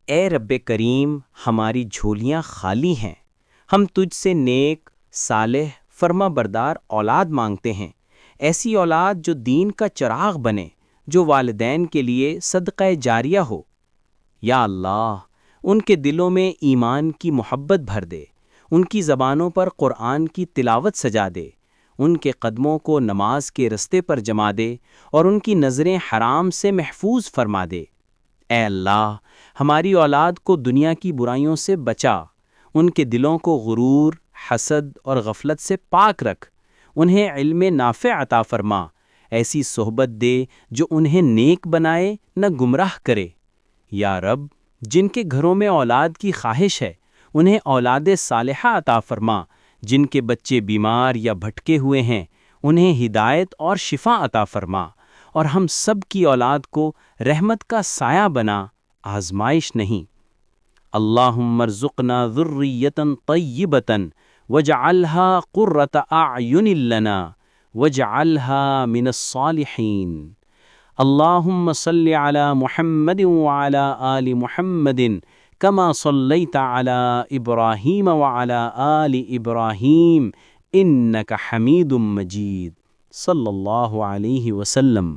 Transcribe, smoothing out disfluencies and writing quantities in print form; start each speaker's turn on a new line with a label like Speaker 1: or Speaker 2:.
Speaker 1: اے رب کریم، ہماری جھولیاں خالی ہیں، ہم تجھ سے نیک، صالح، فرما بردار اولاد مانگتے ہیں، ایسی اولاد جو دین کا چراغ بنے، جو والدین کے لیے صدقہ جاریہ ہو۔ یا اللہ، ان کے دلوں میں ایمان کی محبت بھر دے، ان کی زبانوں پر قرآن کی تلاوت سجا دے، ان کے قدموں کو نماز کے رستے پر جما دے اور ان کی نظریں حرام سے محفوظ فرما دے۔ اے اللہ، ہماری اولاد کو دنیا کی برائیوں سے بچا، ان کے دلوں کو غرور، حسد اور غفلت سے پاک رکھ، انہیں علم نافع عطا فرما، ایسی صحبت دے جو انہیں نیک بنائے نہ گمراہ کرے۔ یا رب، جن کے گھروں میں اولاد کی خواہش ہے، انہیں اولاد صالحہ عطا فرما، جن کے بچے بیمار یا بھٹکے ہوئے ہیں، انہیں ہدایت اور شفا عطا فرما، اور ہم سب کی اولاد کو رحمت کا سایہ بنا، آزمائش نہیں۔ اللہم ارزقنا ذریۃ طیبۃ وجعلها قرۃ اعین لنا وجعلها من الصالحین۔ اللہم صل علی محمد وعلی آل محمد کما صلیت علی ابراہیم وعلی آل ابراہیم انک حمید مجید۔ صلی اللہ علیہ وسلم۔